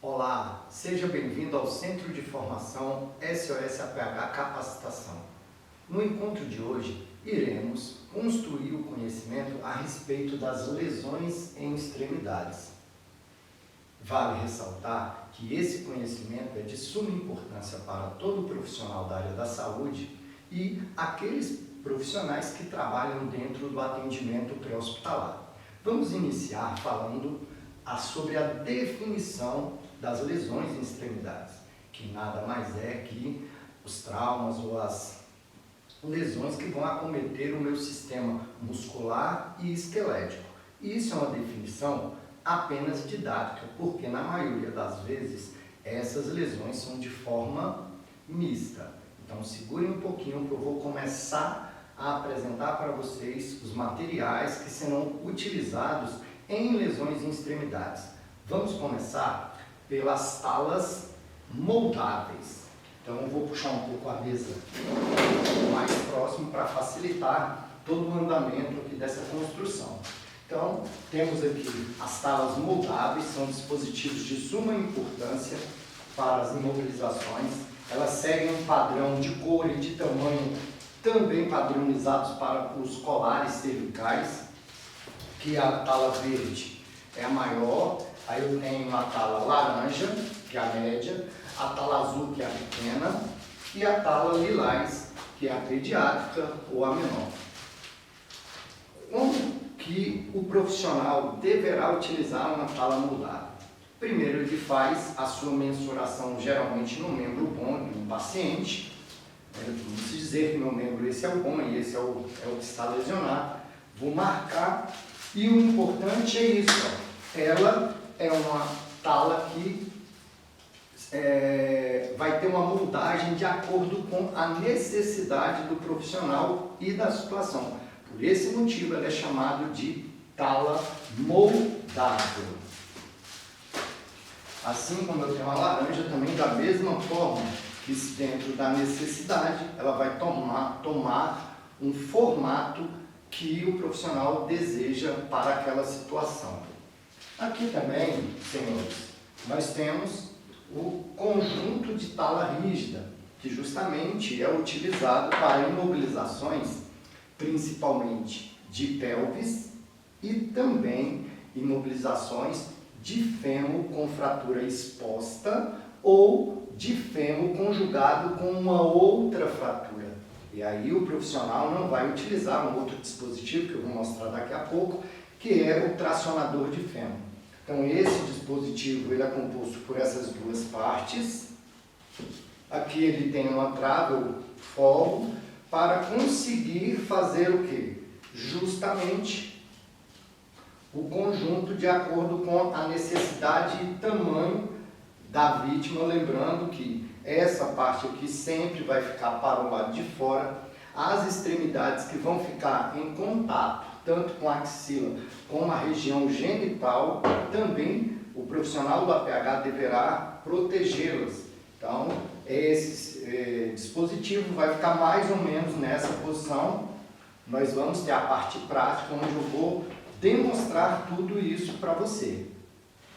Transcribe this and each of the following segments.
Olá, seja bem-vindo ao Centro de Formação SOS APH Capacitação. No encontro de hoje, iremos construir o conhecimento a respeito das lesões em extremidades. Vale ressaltar que esse conhecimento é de suma importância para todo profissional da área da saúde e aqueles profissionais que trabalham dentro do atendimento pré-hospitalar. Vamos iniciar falando sobre a definição das lesões em extremidades, que nada mais é que os traumas ou as lesões que vão acometer o meu sistema muscular e esquelético. E isso é uma definição apenas didática, porque na maioria das vezes essas lesões são de forma mista. Então segurem um pouquinho que eu vou começar a apresentar para vocês os materiais que serão utilizados em lesões em extremidades. Vamos começar pelas talas moldáveis. Então eu vou puxar um pouco a mesa mais próximo para facilitar todo o andamento aqui dessa construção. Então temos aqui as talas moldáveis, são dispositivos de suma importância para as imobilizações. Elas seguem um padrão de cor e de tamanho também padronizados para os colares cervicais, que a tala verde é a maior, aí eu tenho a tala laranja, que é a média, a tala azul, que é a pequena, e a tala lilás, que é a pediátrica ou a menor. Como que o profissional deverá utilizar uma tala moldável? Primeiro, ele faz a sua mensuração geralmente no membro bom de um paciente. Vamos dizer que meu membro esse é o bom e esse é o que está lesionado. Vou marcar. E o importante é isso, ó. Ela é uma tala que vai ter uma moldagem de acordo com a necessidade do profissional e da situação. Por esse motivo ela é chamada de tala moldável. Assim como eu tenho a laranja, também da mesma forma que dentro da necessidade ela vai tomar um formato que o profissional deseja para aquela situação. Aqui também, senhores, nós temos o conjunto de tala rígida, que justamente é utilizado para imobilizações, principalmente de pelvis e também imobilizações de fêmur com fratura exposta ou de fêmur conjugado com uma outra fratura. E aí o profissional não vai utilizar um outro dispositivo, que eu vou mostrar daqui a pouco, que é o tracionador de fêmur. Então esse dispositivo ele é composto por essas duas partes. Aqui ele tem uma travel follow para conseguir fazer o quê? Justamente o conjunto de acordo com a necessidade e tamanho da vítima, lembrando que essa parte aqui sempre vai ficar para o lado de fora. As extremidades que vão ficar em contato, tanto com a axila como a região genital, também o profissional do APH deverá protegê-las. Então, esse dispositivo vai ficar mais ou menos nessa posição. Nós vamos ter a parte prática, onde eu vou demonstrar tudo isso para você.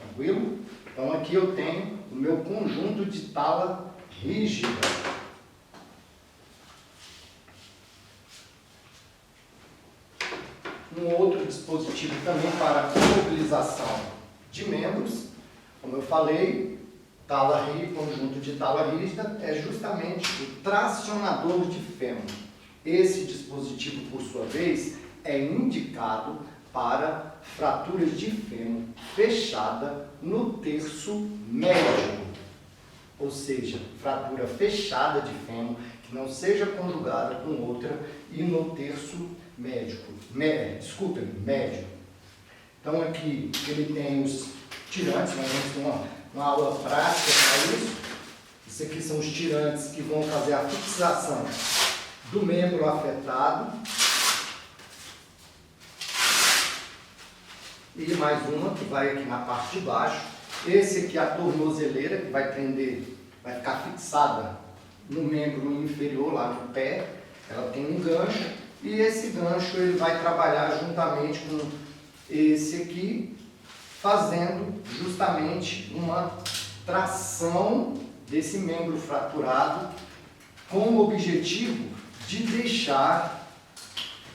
Tranquilo? Então, aqui eu tenho o meu conjunto de tala rígida. Um outro dispositivo também para imobilização de membros, como eu falei, conjunto de tala rígida é justamente o tracionador de fêmur. Esse dispositivo, por sua vez, é indicado para fraturas de fêmur fechada no terço médio, ou seja, fratura fechada de fêmur que não seja conjugada com outra e no terço médio. Então aqui ele tem os tirantes, nós vamos ter uma aula prática para isso. Isso aqui são os tirantes que vão fazer a fixação do membro afetado. E mais uma que vai aqui na parte de baixo. Esse aqui é a tornozeleira, que vai prender, vai ficar fixada no membro inferior, lá no pé. Ela tem um gancho e esse gancho ele vai trabalhar juntamente com esse aqui, fazendo justamente uma tração desse membro fraturado com o objetivo de deixar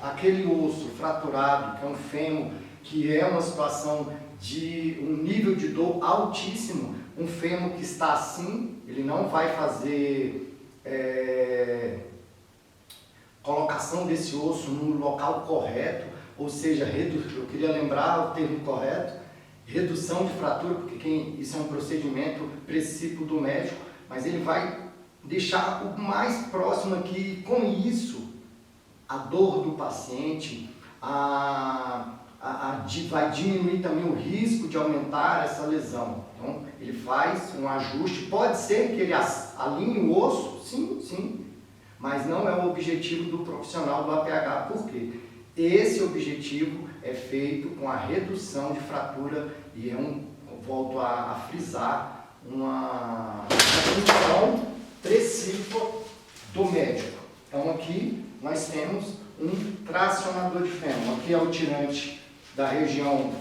aquele osso fraturado, que é um fêmur, que é uma situação de um nível de dor altíssimo, um fêmur que está assim, ele não vai fazer colocação desse osso no local correto, ou seja, eu queria lembrar o termo correto, redução de fratura, porque isso é um procedimento princípio do médico, mas ele vai deixar o mais próximo aqui, com isso, a dor do paciente, vai diminuir também o risco de aumentar essa lesão. Então, ele faz um ajuste, pode ser que ele alinhe o osso, sim, mas não é o objetivo do profissional do APH, por quê? Esse objetivo é feito com a redução de fratura e volto a frisar, uma função precípua do médico. Então aqui nós temos um tracionador de fêmur. Aqui é o tirante da região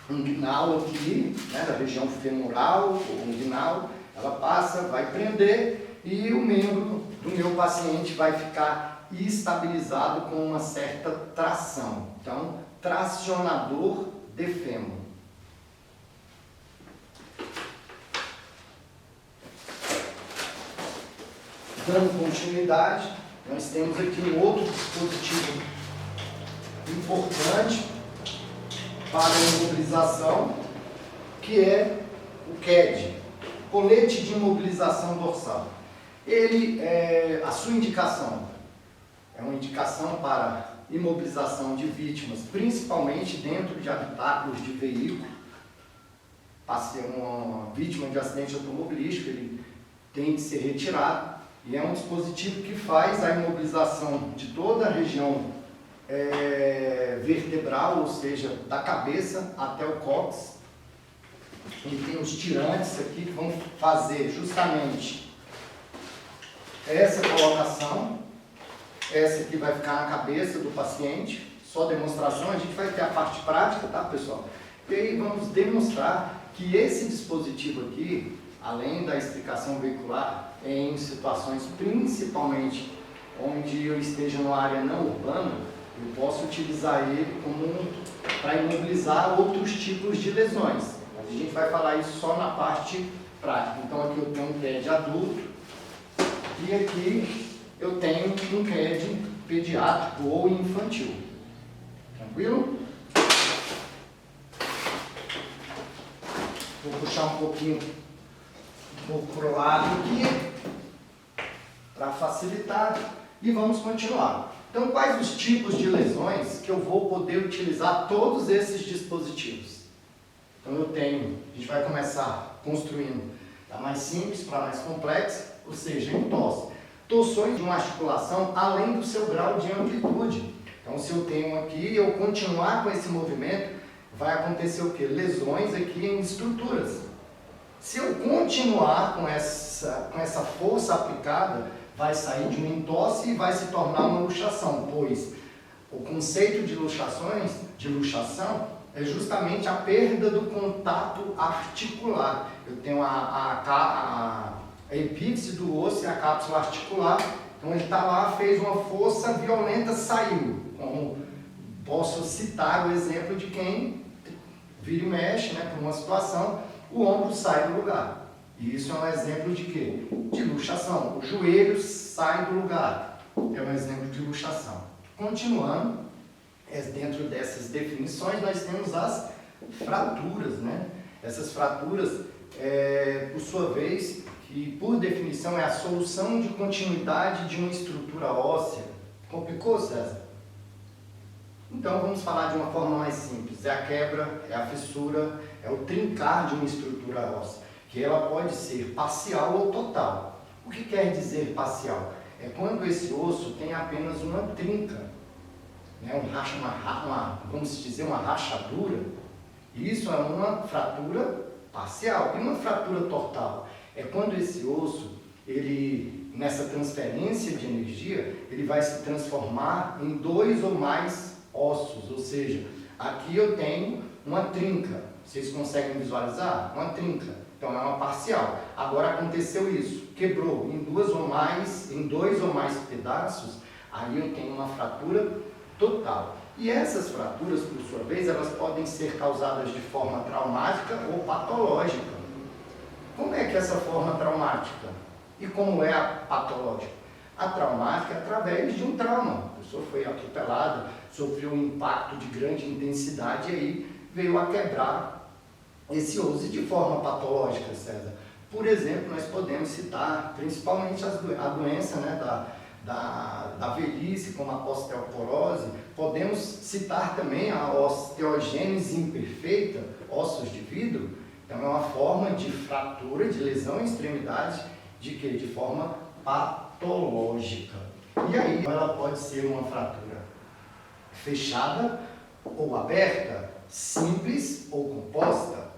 unguinal aqui, né, da região femoral ou unguinal. Ela passa, vai prender e o membro do meu paciente vai ficar estabilizado com uma certa tração. Então, tracionador de fêmur. Dando continuidade, nós temos aqui um outro dispositivo importante para a imobilização, que é o CAD, colete de imobilização dorsal. A sua indicação é uma indicação para imobilização de vítimas, principalmente dentro de habitáculos de veículo. Uma vítima de acidente automobilístico, ele tem que ser retirado, e é um dispositivo que faz a imobilização de toda a região vertebral, ou seja, da cabeça até o cóccix. Ele tem os tirantes aqui que vão fazer justamente essa colocação. Essa aqui vai ficar na cabeça do paciente, só demonstração, a gente vai ter a parte prática, tá, pessoal? E aí vamos demonstrar que esse dispositivo aqui, além da explicação veicular, em situações principalmente onde eu esteja numa área não urbana, eu posso utilizar ele para imobilizar outros tipos de lesões. Mas a gente vai falar isso só na parte prática. Então aqui eu tenho um CAD adulto e aqui eu tenho um CAD pediátrico ou infantil. Tranquilo? Vou puxar um pouquinho para o lado aqui, para facilitar, e vamos continuar. Então, quais os tipos de lesões que eu vou poder utilizar todos esses dispositivos? Então, a gente vai começar construindo da mais simples para mais complexa, ou seja, entorse. Torções de uma articulação além do seu grau de amplitude. Então, se eu tenho aqui, eu continuar com esse movimento, vai acontecer o quê? Lesões aqui em estruturas. Se eu continuar com essa força aplicada, vai sair de uma entorse e vai se tornar uma luxação, pois o conceito de luxação é justamente a perda do contato articular. Eu tenho a epífice do osso e a cápsula articular, então ele está lá, fez uma força violenta, saiu. Como posso citar o exemplo de quem vira e mexe, né, por uma situação, o ombro sai do lugar. E isso é um exemplo de quê? De luxação. O joelho sai do lugar. É um exemplo de luxação. Continuando, dentro dessas definições, nós temos as fraturas, né? Essas fraturas, por sua vez, que por definição é a solução de continuidade de uma estrutura óssea. Complicou, César? Então vamos falar de uma forma mais simples. É a quebra, é a fissura, é o trincar de uma estrutura óssea, que ela pode ser parcial ou total. O que quer dizer parcial? É quando esse osso tem apenas uma trinca, né? Vamos dizer, uma rachadura. Isso é uma fratura parcial. E uma fratura total é quando esse osso, nessa transferência de energia, ele vai se transformar em 2 ou mais ossos. Ou seja, aqui eu tenho uma trinca. Vocês conseguem visualizar? Uma trinca. Então é uma parcial. Agora aconteceu isso, quebrou em dois ou mais pedaços, aí eu tenho uma fratura total. E essas fraturas, por sua vez, elas podem ser causadas de forma traumática ou patológica. Como é que é essa forma traumática? E como é a patológica? A traumática é através de um trauma. A pessoa foi atropelada, sofreu um impacto de grande intensidade e aí veio a quebrar esse osso de forma patológica, César. Por exemplo, nós podemos citar principalmente a doença, né, da velhice, como a osteoporose. Podemos citar também a osteogênese imperfeita, ossos de vidro. Então é uma forma de fratura, de lesão em extremidade, de quê? De forma patológica. E aí ela pode ser uma fratura fechada ou aberta, simples ou composta.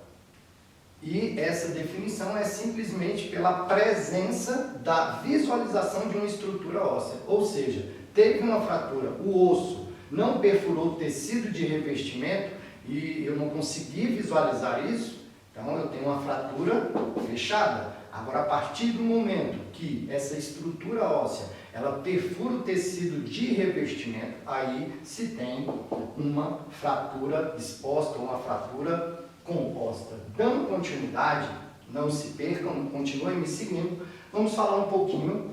E essa definição é simplesmente pela presença da visualização de uma estrutura óssea. Ou seja, teve uma fratura, o osso não perfurou o tecido de revestimento e eu não consegui visualizar isso, então eu tenho uma fratura fechada. Agora, a partir do momento que essa estrutura óssea ela perfura o tecido de revestimento, aí se tem uma fratura exposta ou uma fratura composta. Dando continuidade, não se percam, continuem me seguindo, vamos falar um pouquinho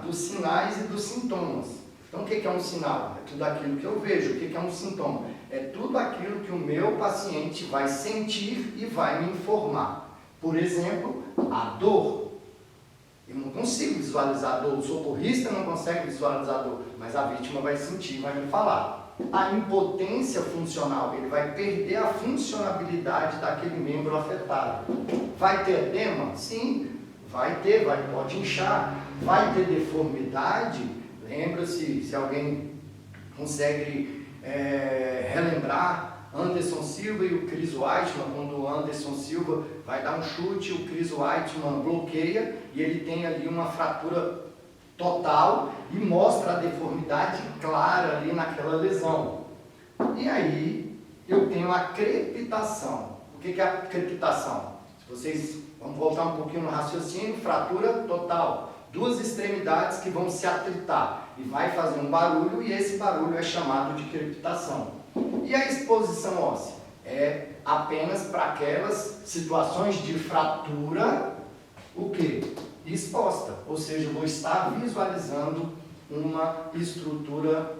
dos sinais e dos sintomas. Então, o que é um sinal? É tudo aquilo que eu vejo. O que é um sintoma? É tudo aquilo que o meu paciente vai sentir e vai me informar. Por exemplo, a dor. Eu não consigo visualizar a dor, o socorrista não consegue visualizar a dor, mas a vítima vai sentir, vai me falar. A impotência funcional, ele vai perder a funcionabilidade daquele membro afetado. Vai ter edema? Sim, pode inchar. Vai ter deformidade? Lembra-se, se alguém consegue relembrar, Anderson Silva e o Chris Weitman, quando o Anderson Silva vai dar um chute, o Chris Weitman bloqueia e ele tem ali uma fratura total e mostra a deformidade clara ali naquela lesão. E aí eu tenho a crepitação. O que é a crepitação? Se vocês vamos voltar um pouquinho no raciocínio, fratura total. Duas extremidades que vão se atritar e vai fazer um barulho e esse barulho é chamado de crepitação. E a exposição óssea? É apenas para aquelas situações de fratura, o quê? Exposta, ou seja, eu vou estar visualizando uma estrutura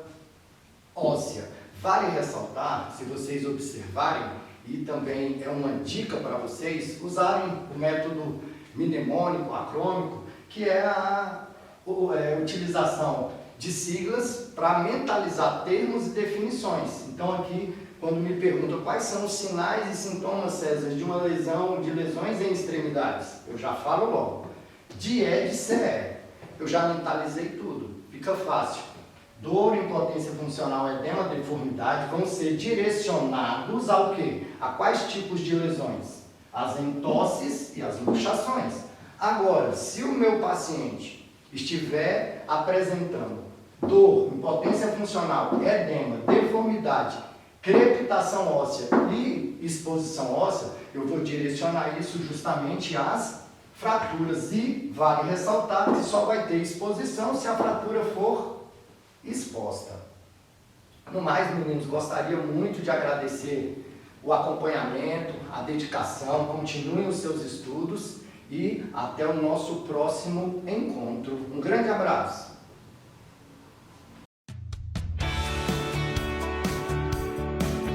óssea. Vale ressaltar, se vocês observarem, e também é uma dica para vocês, usarem o método mnemônico, acrômico, que é a utilização de siglas para mentalizar termos e definições. Então aqui, quando me perguntam quais são os sinais e sintomas, César, de uma lesão, de lesões em extremidades, eu já falo logo. DIE, CE. Eu já mentalizei tudo. Fica fácil. Dor, impotência funcional, edema, deformidade vão ser direcionados ao quê? A quais tipos de lesões? As entosses e as luxações. Agora, se o meu paciente estiver apresentando dor, impotência funcional, edema, deformidade, crepitação óssea e exposição óssea, eu vou direcionar isso justamente às fraturas. E vale ressaltar que só vai ter exposição se a fratura for exposta. No mais, meninos, gostaria muito de agradecer o acompanhamento, a dedicação, continuem os seus estudos e até o nosso próximo encontro. Um grande abraço!